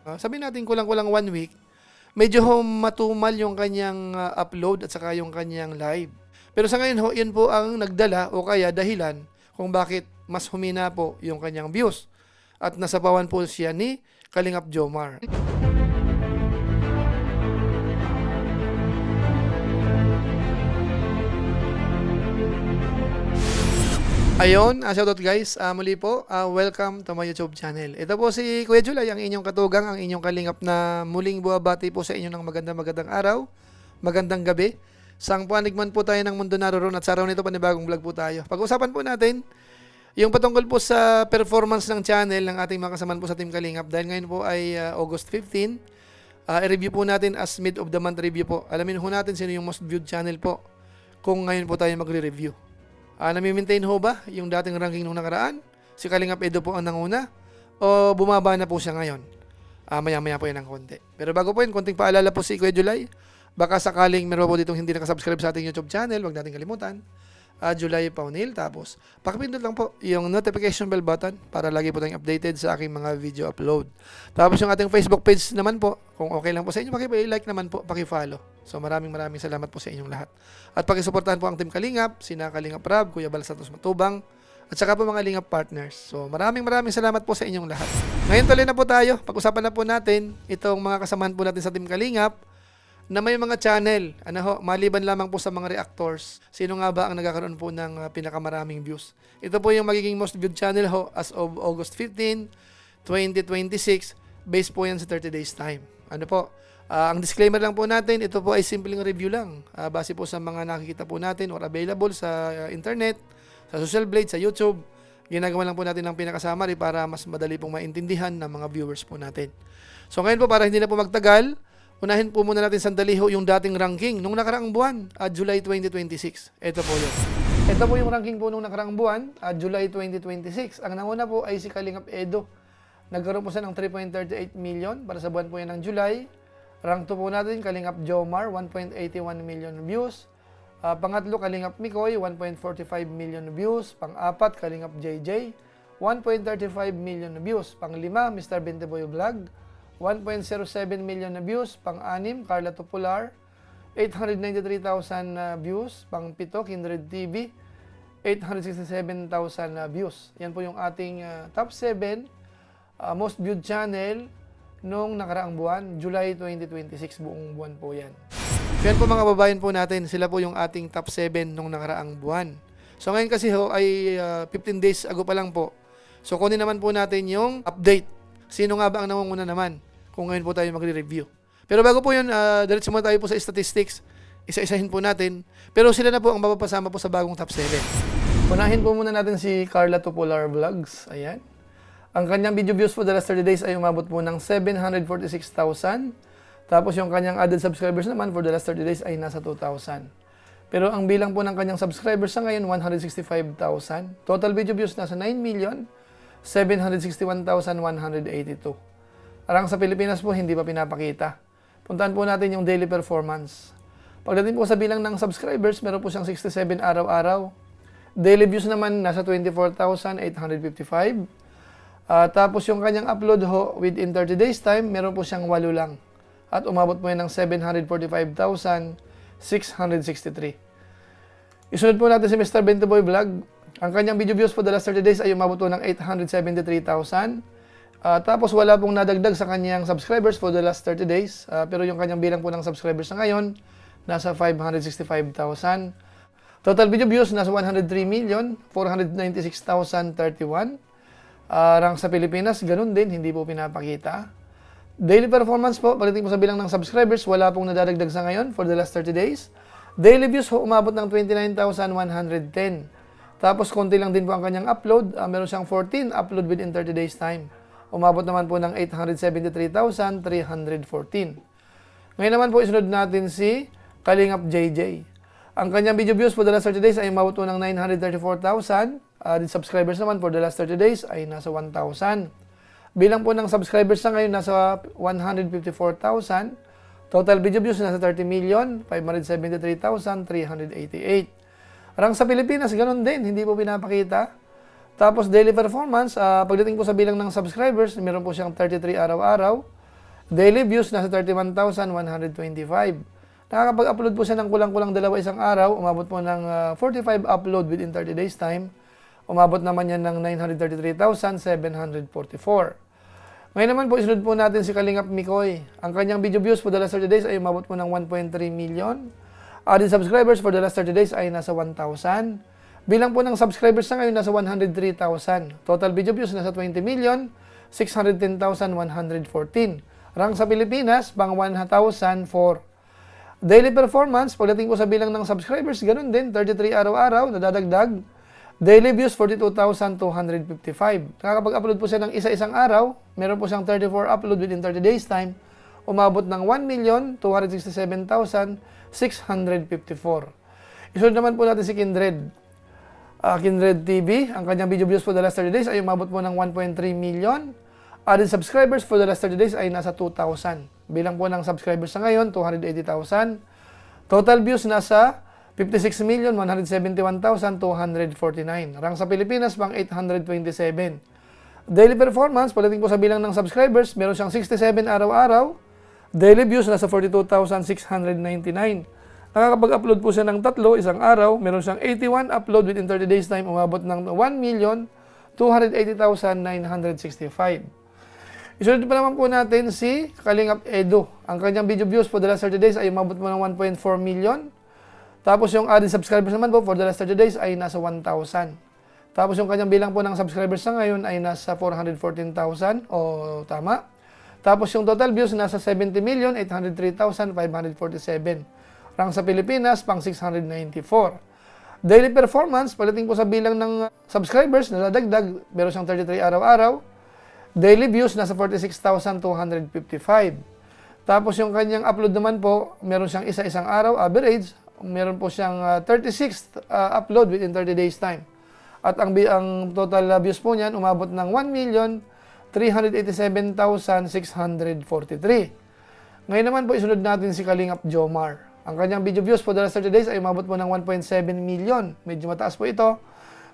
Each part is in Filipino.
Sabihin natin kulang-kulang 1 week, medyo matumal yung kanyang upload at saka yung kanyang live. Pero sa ngayon ho, yun po ang nagdala o kaya dahilan kung bakit mas humina po yung kanyang views. At nasabawan po siya ni Kalingap Jomar. Ayun, shoutout guys. Muli po, welcome to my YouTube channel. Ito po si Kuya Julay, ang inyong katugang, ang inyong kalingap na muling buwabati po sa inyo ng magandang araw, magandang gabi. Sang panigman po tayo ng mundo naroon at sa araw nito panibagong vlog po tayo. Pag-usapan po natin yung patungkol po sa performance ng channel ng ating mga kasamaan po sa Team Kalingap. Dahil ngayon po ay August 15, i-review po natin as mid of the month review po. Alamin po natin sino yung most viewed channel po kung ngayon po tayo magre-review. Nami-maintain ho ba yung dating ranking nung nakaraan? Si Kalingap Edo po ang nanguna? O bumaba na po siya ngayon? Maya-maya po yan ng konti. Pero bago po yun, konting paalala po si Kuya Julay. Baka sakaling meron po ditong hindi nakasubscribe sa ating YouTube channel, huwag natin kalimutan. Julay Paunil. Tapos, pakipindot lang po yung notification bell button para lagi po tayong updated sa aking mga video upload. Tapos yung ating Facebook page naman po, kung okay lang po sa inyo, paki-like naman po, paki-follow. So maraming salamat po sa inyong lahat. At paki-suportahan po ang Team Kalingap, sina Kalingap Rab, Kuya Bal Santos Matubang, at saka po mga Kalingap partners. So maraming salamat po sa inyong lahat. Ngayon tuloy na po tayo. Pag-usapan na po natin itong mga kasamahan po natin sa Team Kalingap na may mga channel, maliban lamang po sa mga reactors, sino nga ba ang nagkakaroon po ng pinakamaraming views. Ito po yung magiging most viewed channel ho as of August 15, 2026, based po yan sa 30 days time. Ang disclaimer lang po natin, ito po ay simpleng review lang, base po sa mga nakikita po natin or available sa internet, sa social blade, sa YouTube. Ginagawa lang po natin ng pinakasummary para mas madali pong maintindihan ng mga viewers po natin. So ngayon po, para hindi na po magtagal, unahin po muna natin sandali ho yung dating ranking nung nakaraang buwan, July 2026. Ito po yun. Ito po yung ranking po nung nakaraang buwan, July 2026. Ang nanguna po ay si Kalingap Edo. Nagkaroon po siya ng 3.38 million para sa buwan po yan ng July. Rank 2 po natin, Kalingap Jomar, 1.81 million views. Pangatlo, Kalingap Mikoy, 1.45 million views. Pang-apat, Kalingap JJ, 1.35 million views. Pang-lima, Mr. Benteboy Vlog, 1.07 million na views. Pang-anim, Carla Topular, 893,000 views. Pang-pito, Kindred TV, 867,000 views. Yan po yung ating top 7 most viewed channel nung nakaraang buwan, July 2026, buong buwan po yan. So yan po mga babayan po natin, sila po yung ating top 7 nung nakaraang buwan. So ngayon kasi ho ay 15 days ago pa lang po. So kunin naman po natin yung update. Sino nga ba ang nangunguna naman kung ngayon po tayo magre-review. Pero bago po yun, diretso muna tayo po sa statistics. Isa-isahin po natin. Pero sila na po ang mapapasama po sa bagong top 7. Unahin po muna natin si Carla Topular Vlogs. Ayan. Ang kanyang video views for the last 30 days ay umabot po ng 746,000. Tapos yung kanyang added subscribers naman for the last 30 days ay nasa 2,000. Pero ang bilang po ng kanyang subscribers sa ngayon, 165,000. Total video views nasa 9,761,182. Arang sa Pilipinas po, hindi pa pinapakita. Puntahan po natin yung daily performance. Pagdating po sa bilang ng subscribers, meron po siyang 67 araw-araw. Daily views naman, nasa 24,855. Tapos yung kanyang upload ho, within 30 days time, meron po siyang 8 lang. At umabot po yan ng 745,663. Isunod po natin si Mr. Benteboy Vlog. Ang kanyang video views for the last 30 days ay umabot po ng 873,000. Tapos wala pong nadagdag sa kanyang subscribers for the last 30 days. Pero yung kanyang bilang po ng subscribers na ngayon, nasa 565,000. Total video views, nasa 103,496,031. Rank sa Pilipinas, ganun din, hindi po pinapakita. Daily performance po, pagdating po sa bilang ng subscribers, wala pong nadadagdag sa ngayon for the last 30 days. Daily views po, umabot ng 29,110. Tapos konti lang din po ang kanyang upload. Meron siyang 14 upload within 30 days time. Umabot naman po ng 873,314. Ngayon naman po isunod natin si Kalingap JJ. Ang kanyang video views for the last 30 days ay umabot po ng 934,000. The subscribers naman for the last 30 days ay nasa 1,000. Bilang po ng subscribers na ngayon nasa 154,000. Total video views nasa 30,573,388. Rank sa Pilipinas, ganun din, hindi po pinapakita. Tapos daily performance, pagdating po sa bilang ng subscribers, meron po siyang 33 araw-araw. Daily views, nasa 31,125. Nakakapag-upload po siya ng kulang-kulang dalawa isang araw. Umabot po ng 45 upload within 30 days time. Umabot naman yan ng 933,744. Ngayon naman po, isunod po natin si Kalingap Mikoy. Ang kanyang video views for the last 30 days ay umabot po ng 1.3 million. Added subscribers for the last 30 days ay nasa 1,000. Bilang po ng subscribers na ngayon, nasa 103,000. Total video views, nasa 20,610,114. Rank sa Pilipinas, pang 1,004. Daily performance, pagdating po sa bilang ng subscribers, ganun din, 33 araw-araw, nadadagdag. Daily views, 42,255. Nakakapag-upload po siya ng isa-isang araw. Meron po siyang 34 upload within 30 days time. Umabot ng 1,267,654. Isunod naman po natin si Kindred. Kindred TV, ang kanyang video views for the last 30 days ay umabot po ng 1.3 million. Added subscribers for the last 30 days ay nasa 2,000. Bilang po ng subscribers sa ngayon, 280,000. Total views nasa 56,171,249. Rank sa Pilipinas, pang 827. Daily performance, pagdating po sa bilang ng subscribers, meron siyang 67 araw-araw. Daily views, nasa 42,699. Nakakapag-upload po siya ng tatlo isang araw. Meron siyang 81 upload within 30 days time. Umabot ng 1,280,965. Isunod pa naman po natin si Kalingap Edo. Ang kanyang video views for the last 30 days ay umabot mo ng 1.4 million. Tapos yung added subscribers naman po for the last 30 days ay nasa 1,000. Tapos yung kanyang bilang po ng subscribers sa ngayon ay nasa 414,000 o tama. Tapos yung total views nasa 70,803,547. Rank sa Pilipinas, pang 694. Daily performance, pagdating po sa bilang ng subscribers, nadadagdag, meron siyang 33 araw-araw. Daily views, nasa 46,255. Tapos yung kanyang upload naman po, meron siyang isa-isang araw, average. Meron po siyang 36 upload within 30 days time. At ang total views po niyan, umabot ng 1,387,643. Ngayon naman po, isunod natin si Kalingap Jomar. Ang kanyang video views for the last 30 days ay umabot po ng 1.7 million. Medyo mataas po ito.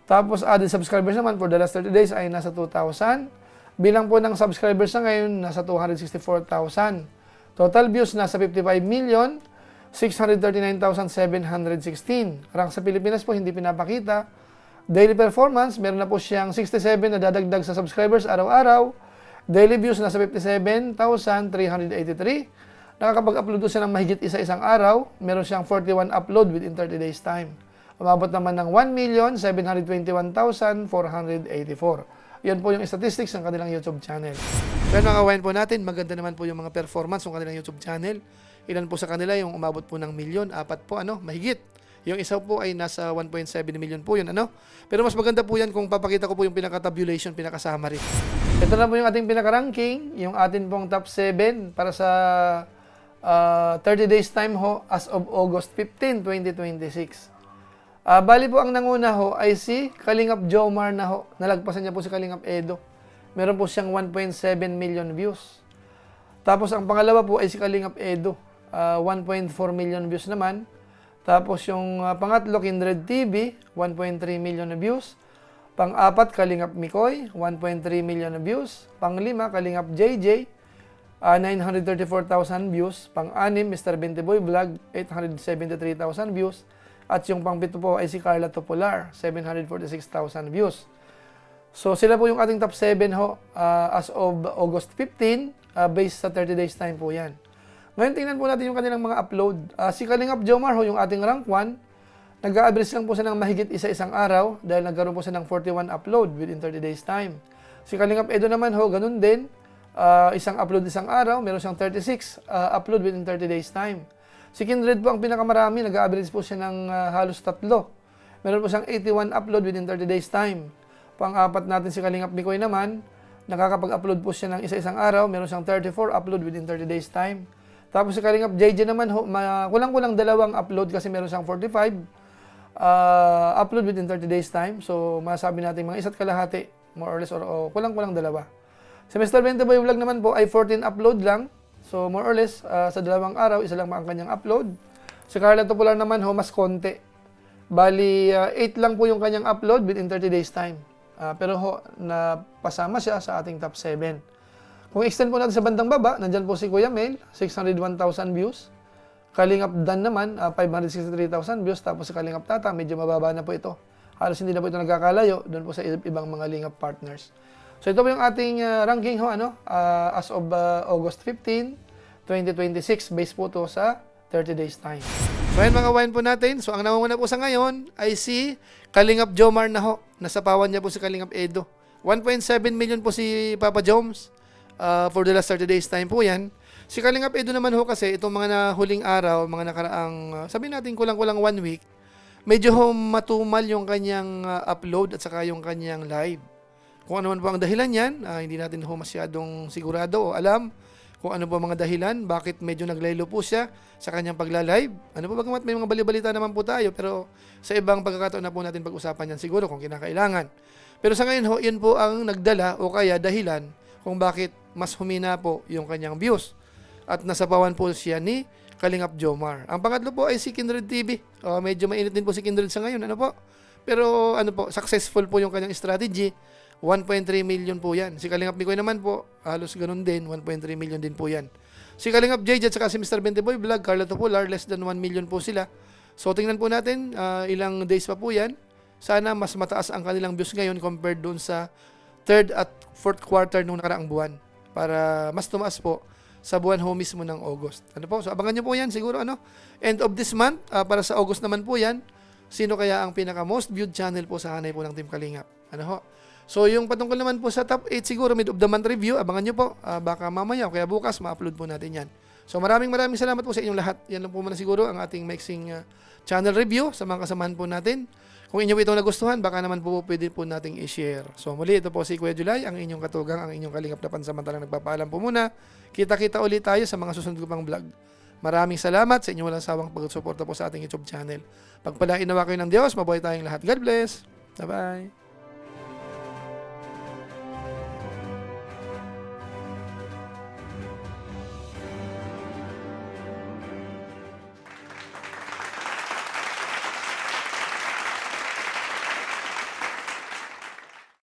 Tapos added subscribers naman for the last 30 days ay nasa 2,000. Bilang po ng subscribers na ngayon, nasa 264,000. Total views, nasa 55,639,716. Rank sa Pilipinas po, hindi pinapakita. Daily performance, meron na po siyang 67 na dadagdag sa subscribers araw-araw. Daily views, nasa 57,383. Nakakapag-upload siya ng mahigit isa-isang araw. Meron siyang 41 upload within 30 days time. Umabot naman ng 1,721,484. Yan po yung statistics ng kanilang YouTube channel. Kaya mga kawain po natin, maganda naman po yung mga performance ng kanilang YouTube channel. Ilan po sa kanila yung umabot po ng milyon, 4 po, mahigit. Yung isa po ay nasa 1.7 million po yun, Pero mas maganda po yan kung papakita ko po yung pinaka-tabulation, pinaka-summary. Ito na po yung ating pinaka-ranking, yung atin pong top 7 para sa 30 days time ho as of August 15, 2026. Bali po ang nanguna ho ay si Kalingap Jomar na ho. Nalagpasan niya po si Kalingap Edo. Meron po siyang 1.7 million views. Tapos ang pangalawa po ay si Kalingap Edo. 1.4 million views naman. Tapos yung pangatlo, Kindred TV, 1.3 million views. Pang-apat, Kalingap Mikoy, 1.3 million views. Pang-lima, Kalingap JJ, 934,000 views. Pang-anim, Mr. Bentiboy Vlog, 873,000 views. At yung pang-pito po ay si Carla Topolar, 746,000 views. So sila po yung ating top 7 ho as of August 15, based sa 30 days time po yan. Ngayon tingnan po natin yung kanilang mga upload. Si Kalingap Jomar ho, yung ating rank 1, nag-a-average lang po siya ng mahigit isa-isang araw dahil nagkaroon po siya ng 41 upload within 30 days time. Si Kalingap Edo naman ho, ganun din. Isang upload isang araw, meron siyang 36 upload within 30 days time. Si Kindred po ang pinakamarami, nag-a-average po siya ng halos 3. Meron po siyang 81 upload within 30 days time. Pang-apat natin si Kalingap Mikoy naman, nakakapag-upload po siya ng isa-isang araw, meron siyang 34 upload within 30 days time. Tapos si Kalingap JJ naman, kulang-kulang 2 upload kasi meron siyang 45 upload within 30 days time. So masabi natin mga 1 kalahati, more or less, or kulang-kulang 2. Si Mr. Bentiboy Vlog naman po ay 14 upload lang. So, more or less, sa 2 araw, isa lang ang kanyang upload. Si Carla Topolar naman ho, mas konti. Bali, 8 lang po yung kanyang upload within 30 days time. Pero ho, napasama siya sa ating top 7. Kung extend po natin sa bandang baba, nandyan po si Kuya Mel, 601,000 views. Kalingap Dan naman, 563,000 views. Tapos sa Kalingap Tata, medyo mababa na po ito. Halos hindi na po ito nagkakalayo doon po sa ibang mga Lingap partners. So ito po yung ating ranking as of August 15, 2026. Based po to sa 30 days time. So ayan mga wine po natin. So ang namumuna po sa ngayon ay si Kalingap Jomar na ho. Nasapawan niya po si Kalingap Edo. 1.7 million po si Papa Joms. For the last 30 days time po yan. Si Kalingap Edo naman ho kasi itong mga huling araw, mga nakaraang, sabihin natin kulang-kulang 1 week, medyo matumal yung kanyang upload at saka yung kanyang live. Kung ano man po ang dahilan yan, hindi natin ho masyadong sigurado o alam kung ano po mga dahilan, bakit medyo naglaylo po siya sa kanyang pagla-live. Ano po bagamat may mga balibalita naman po tayo, pero sa ibang pagkakataon na po natin pag-usapan yan siguro kung kinakailangan. Pero sa ngayon ho, yun po ang nagdala o kaya dahilan kung bakit mas humina po yung kanyang views. At nasapawan po siya ni Kalingap Jomar. Ang pangatlo po ay si Kindred TV. Medyo mainit din po si Kindred sa ngayon. Ano po? Pero ano po, successful po yung kanyang strategy. 1.3 million po yan. Si Kalingap Mikoy naman po, halos ganun din. 1.3 million din po yan. Si Kalingap JJ at saka si Mr. Benteboy Vlog, Carla Topular, less than 1 million po sila. So tingnan po natin, ilang days pa po yan. Sana mas mataas ang kanilang views ngayon compared doon sa 3rd at 4th quarter nung nakaraang buwan para mas tumaas po sa buwan ho mismo ng August. Ano po? So abangan nyo po yan siguro end of this month para sa August naman po yan. Sino kaya ang pinaka most viewed channel po sa hanay po ng Team Kalingap? Ano ho? So yung patungkol naman po sa top 8 siguro mid of the month review, abangan nyo po baka mamaya o kaya bukas ma-upload po natin yan. So maraming salamat po sa inyong lahat. Yan lang po muna siguro ang ating mixing channel review sa mga kasamahan po natin. Kung inyo itong nagustuhan, baka naman po pwede po nating i-share. So muli, ito po si Kuya July, ang inyong katugang, ang inyong kalingap na pansamantalang nagpapaalam po muna. Kita-kita ulit tayo sa mga susunod ko pang vlog. Maraming salamat sa inyong walang sawang pagsusuporta po sa ating YouTube channel. Pagpalain nawa kayo ng Diyos, mabuhay tayong lahat. God bless. Bye-bye.